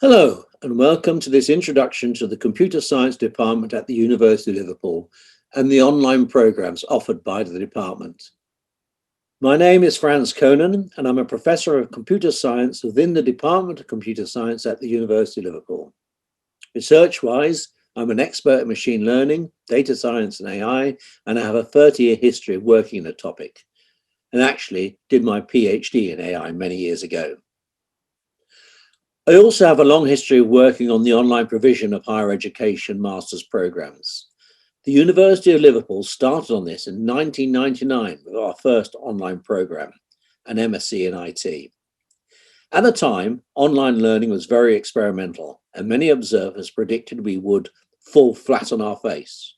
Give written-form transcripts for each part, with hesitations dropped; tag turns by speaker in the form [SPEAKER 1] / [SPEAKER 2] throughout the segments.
[SPEAKER 1] Hello, and welcome to this introduction to the Computer Science Department at the University of Liverpool and the online programs offered by the department. My name is Frans Coenen, and I'm a professor of computer science within the Department of Computer Science at the University of Liverpool. Research-wise, I'm an expert in machine learning, data science and AI, and I have a 30-year history of working in the topic, and actually did my PhD in AI many years ago. I also have a long history of working on the online provision of higher education master's programs. The University of Liverpool started on this in 1999 with our first online program, an MSc in IT. At the time, online learning was very experimental, and many observers predicted we would fall flat on our face.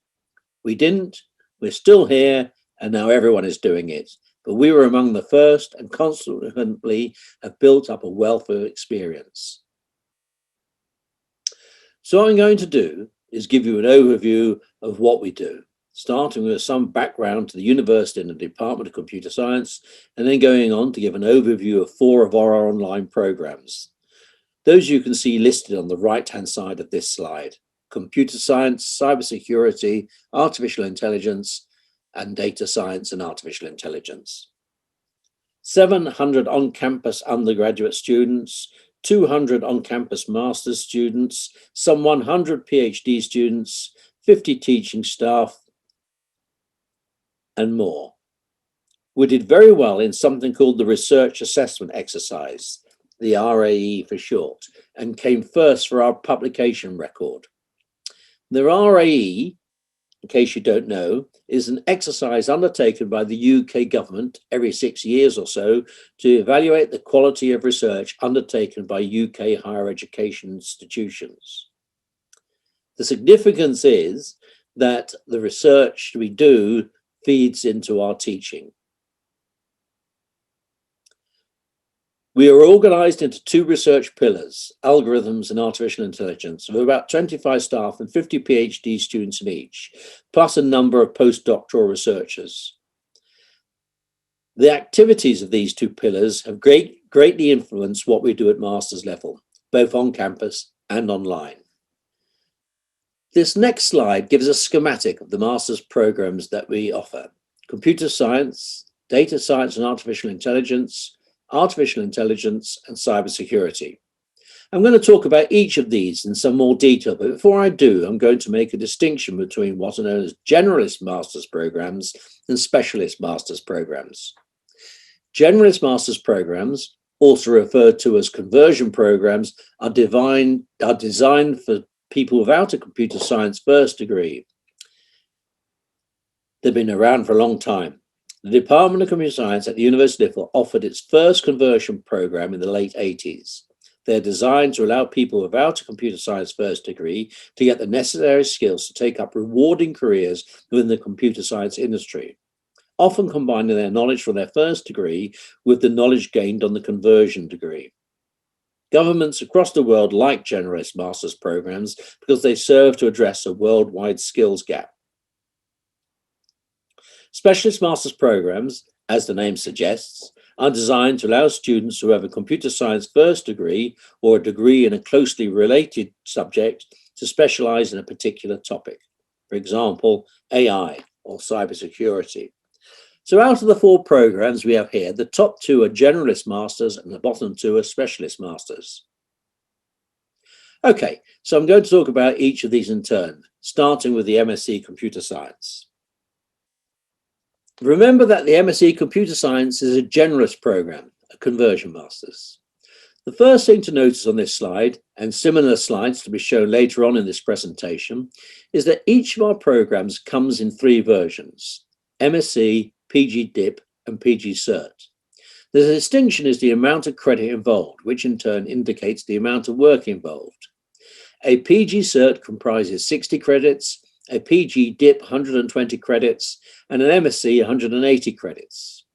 [SPEAKER 1] We didn't, we're still here, and now everyone is doing it. But we were among the first and consequently have built up a wealth of experience. So what I'm going to do is give you an overview of what we do, starting with some background to the university and the Department of Computer Science, and then going on to give an overview of 4 of our online programs. Those you can see listed on the right-hand side of this slide: computer science, cybersecurity, artificial intelligence, and data science and artificial intelligence. 700 on-campus undergraduate students, 200 on-campus master's students, some 100 PhD students, 50 teaching staff, and more. We did very well in something called the Research Assessment Exercise, the RAE for short, and came first for our publication record. The RAE, in case you don't know, is an exercise undertaken by the UK government every 6 years or so to evaluate the quality of research undertaken by UK higher education institutions. The significance is that the research we do feeds into our teaching. We are organised into 2 research pillars, algorithms and artificial intelligence, with about 25 staff and 50 PhD students in each, plus a number of postdoctoral researchers. The activities of these 2 pillars have greatly influenced what we do at master's level, both on campus and online. This next slide gives a schematic of the master's programs that we offer: computer science, data science and artificial intelligence, and cybersecurity. I'm going to talk about each of these in some more detail, but before I do, I'm going to make a distinction between what are known as generalist master's programs and specialist master's programs. Generalist master's programs, also referred to as conversion programs, are designed for people without a computer science first degree. They've been around for a long time. The Department of Computer Science at the University of Liverpool offered its first conversion program in the late 80s. They're designed to allow people without a computer science first degree to get the necessary skills to take up rewarding careers within the computer science industry, often combining their knowledge from their first degree with the knowledge gained on the conversion degree. Governments across the world like generalist master's programs because they serve to address a worldwide skills gap. Specialist master's programs, as the name suggests, are designed to allow students who have a computer science first degree or a degree in a closely related subject to specialize in a particular topic, for example, AI or cybersecurity. So out of the 4 programs we have here, the top 2 are generalist masters and the bottom 2 are specialist masters. Okay, so I'm going to talk about each of these in turn, starting with the MSc Computer Science. Remember that the MSc Computer Science is a generalist program, a conversion master's. The first thing to notice on this slide, and similar slides to be shown later on in this presentation, is that each of our programs comes in 3 versions: MSc, PG Dip, and PG Cert. The distinction is the amount of credit involved, which in turn indicates the amount of work involved. A PG Cert comprises 60 credits, a PG Dip 120 credits, and an MSc 180 credits.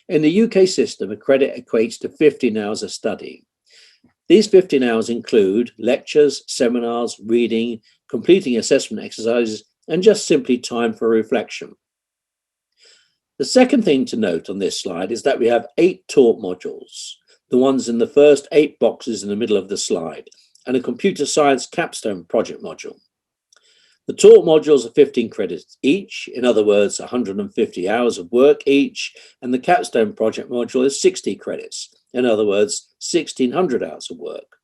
[SPEAKER 1] In the UK system, a credit equates to 15 hours of study. These 15 hours include lectures, seminars, reading, completing assessment exercises, and just simply time for reflection. The second thing to note on this slide is that we have 8 taught modules, the ones in the first 8 boxes in the middle of the slide, and a computer science capstone project module. The taught modules are 15 credits each, in other words, 150 hours of work each, and the capstone project module is 60 credits, in other words, 1,600 hours of work.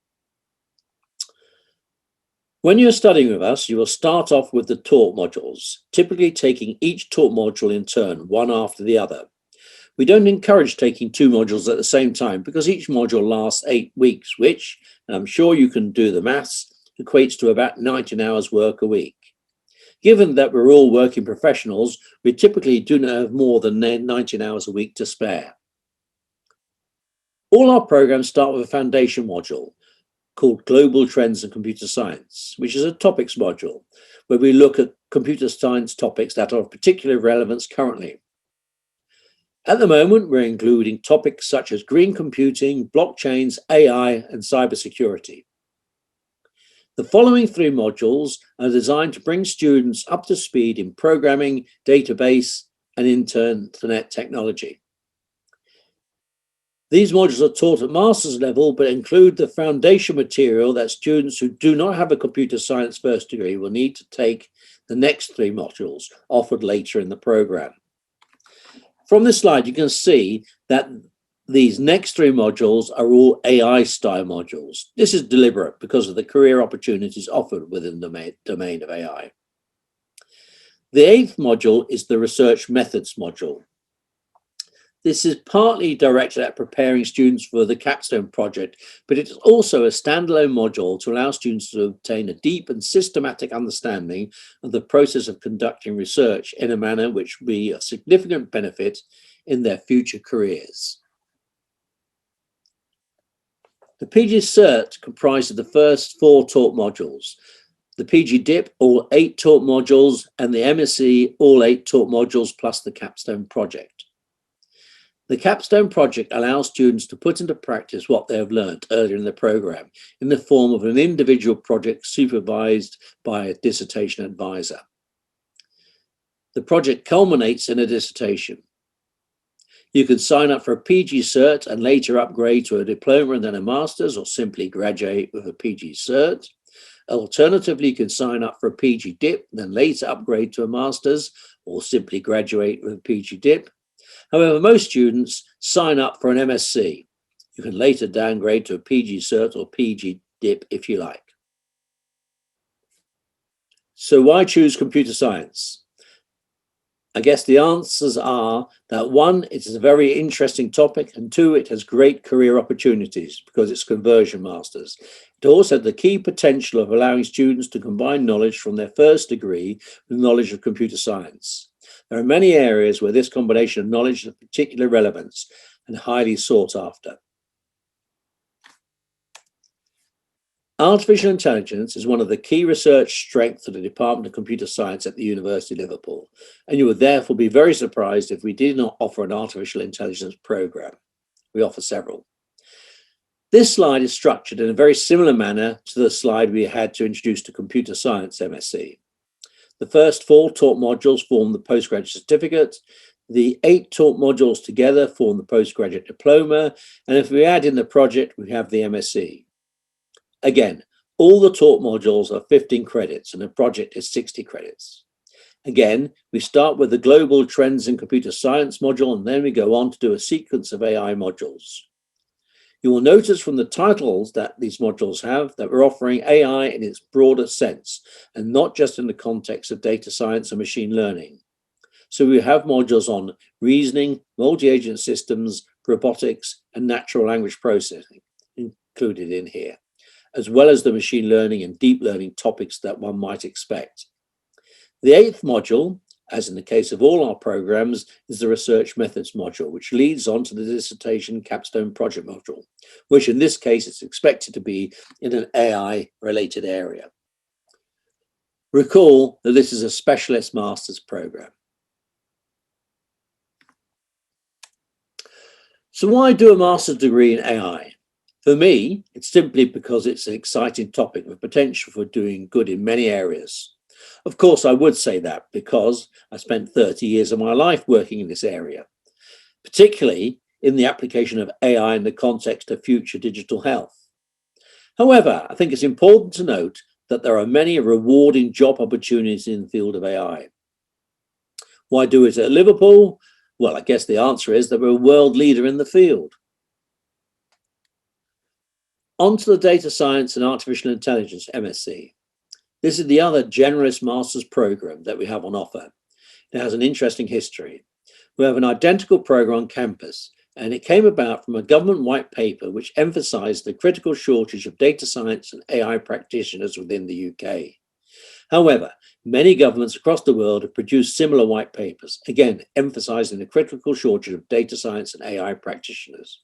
[SPEAKER 1] When you're studying with us, you will start off with the taught modules, typically taking each taught module in turn, one after the other. We don't encourage taking 2 modules at the same time because each module lasts 8 weeks, which, and I'm sure you can do the maths, equates to about 19 hours work a week. Given that we're all working professionals, we typically do not have more than 19 hours a week to spare. All our programs start with a foundation module called Global Trends in Computer Science, which is a topics module where we look at computer science topics that are of particular relevance currently. At the moment, we're including topics such as green computing, blockchains, AI, and cybersecurity. The following 3 modules are designed to bring students up to speed in programming, database, and internet technology. These modules are taught at master's level, but include the foundation material that students who do not have a computer science first degree will need to take the next 3 modules offered later in the program. From this slide, you can see that these next 3 modules are all AI style modules. This is deliberate because of the career opportunities offered within the domain of AI. The 8th module is the research methods module. This is partly directed at preparing students for the capstone project, but it is also a standalone module to allow students to obtain a deep and systematic understanding of the process of conducting research in a manner which will be a significant benefit in their future careers. The PG Cert comprises the first 4 taught modules, the PG Dip, all 8 taught modules, and the MSc, all 8 taught modules plus the capstone project. The capstone project allows students to put into practice what they have learned earlier in the program in the form of an individual project supervised by a dissertation advisor. The project culminates in a dissertation. You can sign up for a PG Cert and later upgrade to a diploma and then a master's, or simply graduate with a PG Cert. Alternatively, you can sign up for a PG Dip and then later upgrade to a master's, or simply graduate with a PG Dip. However, most students sign up for an MSc. You can later downgrade to a PG Cert or PG Dip if you like. So why choose computer science? I guess the answers are that 1, it is a very interesting topic, and 2, it has great career opportunities because it's conversion masters. It also has the key potential of allowing students to combine knowledge from their first degree with knowledge of computer science. There are many areas where this combination of knowledge is of particular relevance and highly sought after. Artificial intelligence is one of the key research strengths of the Department of Computer Science at the University of Liverpool, and you would therefore be very surprised if we did not offer an artificial intelligence program. We offer several. This slide is structured in a very similar manner to the slide we had to introduce to Computer Science MSc. The first 4 taught modules form the postgraduate certificate. The 8 taught modules together form the postgraduate diploma. And if we add in the project, we have the MSc. Again, all the taught modules are 15 credits and the project is 60 credits. Again, we start with the Global Trends in Computer Science module, and then we go on to do a sequence of AI modules. You will notice from the titles that these modules have that we're offering AI in its broader sense, and not just in the context of data science and machine learning. So we have modules on reasoning, multi-agent systems, robotics, and natural language processing included in here, as well as the machine learning and deep learning topics that one might expect. The 8th module, as in the case of all our programs, is the research methods module, which leads on to the dissertation capstone project module, which in this case is expected to be in an AI-related area. Recall that this is a specialist master's program. So why do a master's degree in AI? For me, it's simply because it's an exciting topic with potential for doing good in many areas. Of course, I would say that because I spent 30 years of my life working in this area, particularly in the application of AI in the context of future digital health. However, I think it's important to note that there are many rewarding job opportunities in the field of AI. Why do it at Liverpool? Well, I guess the answer is that we're a world leader in the field. On to the Data Science and Artificial Intelligence MSc. This is the other generous master's program that we have on offer. It has an interesting history. We have an identical program on campus, and it came about from a government white paper which emphasized the critical shortage of data science and AI practitioners within the UK. However, many governments across the world have produced similar white papers, again emphasizing the critical shortage of data science and AI practitioners.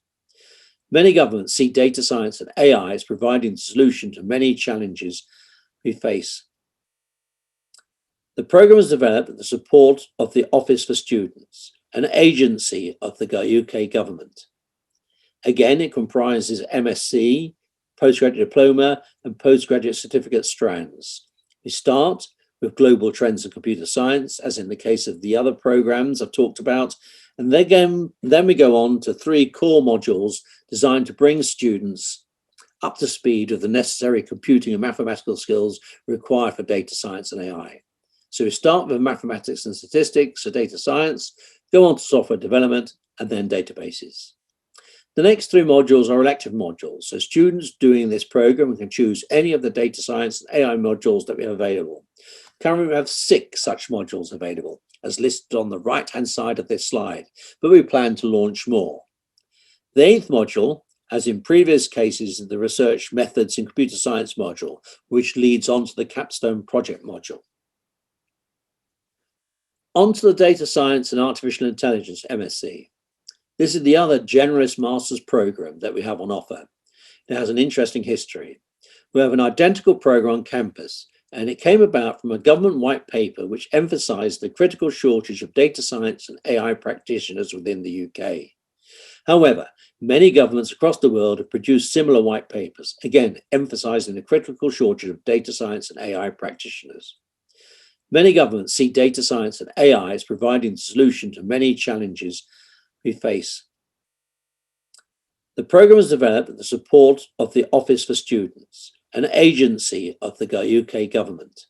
[SPEAKER 1] Many governments see data science and AI as providing the solution to many challenges we face. The program was developed with the support of the Office for Students, an agency of the UK government. Again, it comprises MSc, postgraduate diploma, and postgraduate certificate strands. We start with global trends in computer science, as in the case of the other programs I've talked about, and then we go on to 3 core modules designed to bring students up to speed with the necessary computing and mathematical skills required for data science and AI. So we start with mathematics and statistics, so data science, go on to software development, and then databases. The next 3 modules are elective modules, so students doing this program can choose any of the data science and AI modules that we have available. Currently, we have 6 such modules available, as listed on the right-hand side of this slide, but we plan to launch more. The 8th module, as in previous cases, is the research methods in computer science module, which leads on to the capstone project module. On to the Data Science and Artificial Intelligence MSc. This is the other generous master's program that we have on offer. It has an interesting history. We have an identical program on campus, and it came about from a government white paper which emphasized the critical shortage of data science and AI practitioners within the UK. However, many governments across the world have produced similar white papers, again emphasizing the critical shortage of data science and AI practitioners. Many governments see data science and AI as providing the solution to many challenges we face. The program was developed with the support of the Office for Students, an agency of the UK government.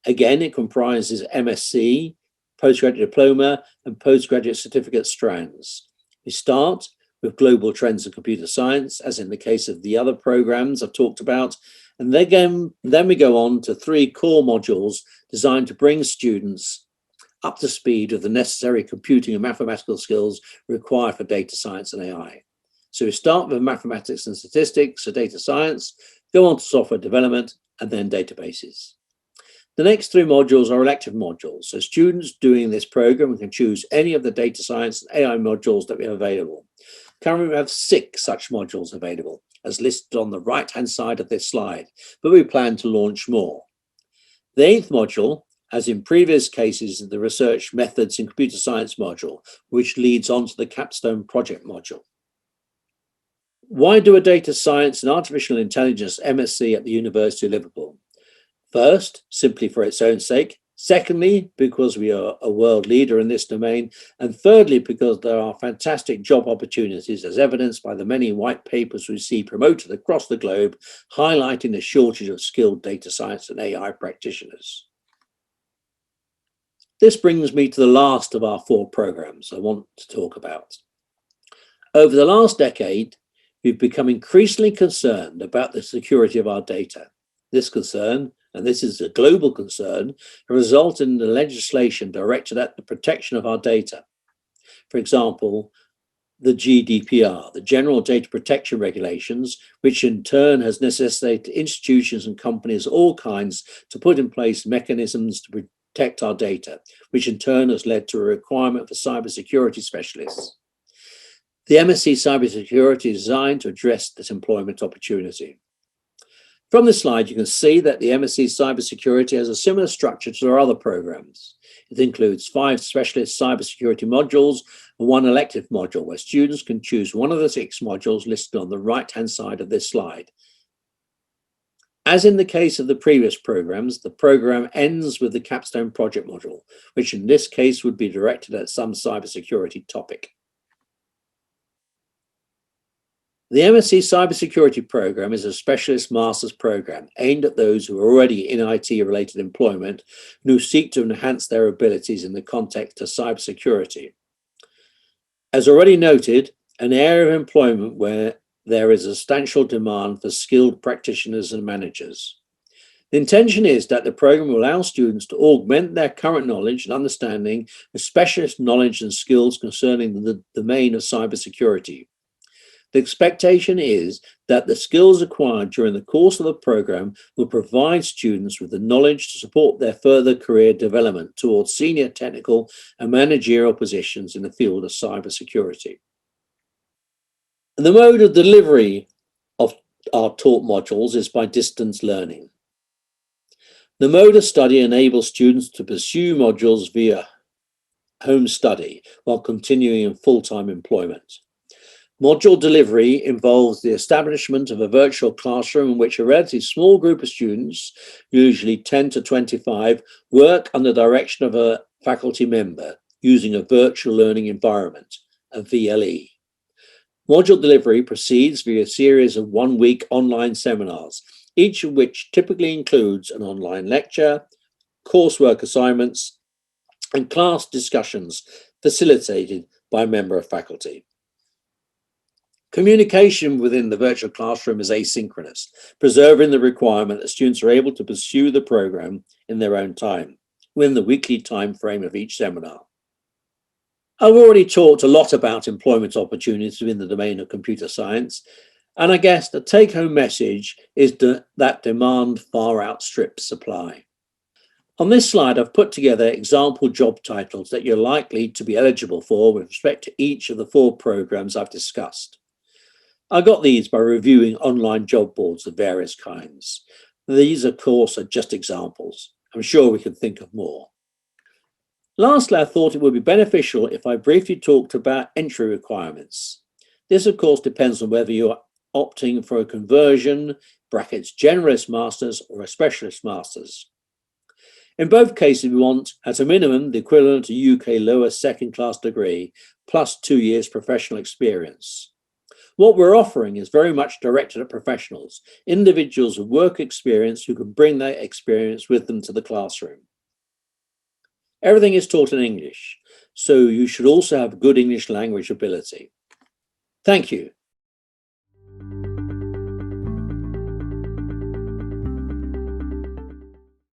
[SPEAKER 1] Again, it comprises MSc, postgraduate diploma, and postgraduate certificate strands. We start with global trends in computer science, as in the case of the other programs I've talked about, and then we go on to 3 core modules designed to bring students up to speed with the necessary computing and mathematical skills required for data science and AI. So we start with mathematics and statistics, so data science, go on to software development, and then databases. The next 3 modules are elective modules, so students doing this program can choose any of the data science and AI modules that we have available. Currently, we have 6 such modules available, as listed on the right-hand side of this slide, but we plan to launch more. The 8th module, as in previous cases, is the research methods in computer science module, which leads on to the capstone project module. Why do a data science and artificial intelligence MSc at the University of Liverpool? First, simply for its own sake. Secondly, because we are a world leader in this domain. And thirdly, because there are fantastic job opportunities, as evidenced by the many white papers we see promoted across the globe, highlighting the shortage of skilled data science and AI practitioners. This brings me to the last of our 4 programs I want to talk about. Over the last decade, we've become increasingly concerned about the security of our data. This concern, and this is a global concern, resulted in the legislation directed at the protection of our data. For example, the GDPR, the General Data Protection Regulations, which in turn has necessitated institutions and companies of all kinds to put in place mechanisms to protect our data, which in turn has led to a requirement for cybersecurity specialists. The MSc Cybersecurity is designed to address this employment opportunity. From this slide, you can see that the MSc Cybersecurity has a similar structure to our other programs. It includes 5 specialist cybersecurity modules and 1 elective module, where students can choose one of the 6 modules listed on the right-hand side of this slide. As in the case of the previous programs, the program ends with the capstone project module, which in this case would be directed at some cybersecurity topic. The MSc Cybersecurity program is a specialist master's program aimed at those who are already in IT-related employment and who seek to enhance their abilities in the context of cybersecurity. As already noted, an area of employment where there is a substantial demand for skilled practitioners and managers. The intention is that the program will allow students to augment their current knowledge and understanding with specialist knowledge and skills concerning the domain of cybersecurity. The expectation is that the skills acquired during the course of the program will provide students with the knowledge to support their further career development towards senior technical and managerial positions in the field of cybersecurity. The mode of delivery of our taught modules is by distance learning. The mode of study enables students to pursue modules via home study while continuing in full-time employment. Module delivery involves the establishment of a virtual classroom in which a relatively small group of students, usually 10 to 25, work under the direction of a faculty member using a virtual learning environment, a VLE. Module delivery proceeds via a series of one-week online seminars, each of which typically includes an online lecture, coursework assignments, and class discussions facilitated by a member of faculty. Communication within the virtual classroom is asynchronous, preserving the requirement that students are able to pursue the program in their own time, within the weekly time frame of each seminar. I've already talked a lot about employment opportunities within the domain of computer science, and I guess the take-home message is that demand far outstrips supply. On this slide, I've put together example job titles that you're likely to be eligible for with respect to each of the 4 programs I've discussed. I got these by reviewing online job boards of various kinds. These, of course, are just examples. I'm sure we can think of more. Lastly, I thought it would be beneficial if I briefly talked about entry requirements. This, of course, depends on whether you're opting for a conversion, brackets generalist masters, or a specialist masters. In both cases, we want, at a minimum, the equivalent to UK lower second-class degree, plus 2 years professional experience. What we're offering is very much directed at professionals, individuals with work experience who can bring that experience with them to the classroom. Everything is taught in English, so you should also have good English language ability. Thank you.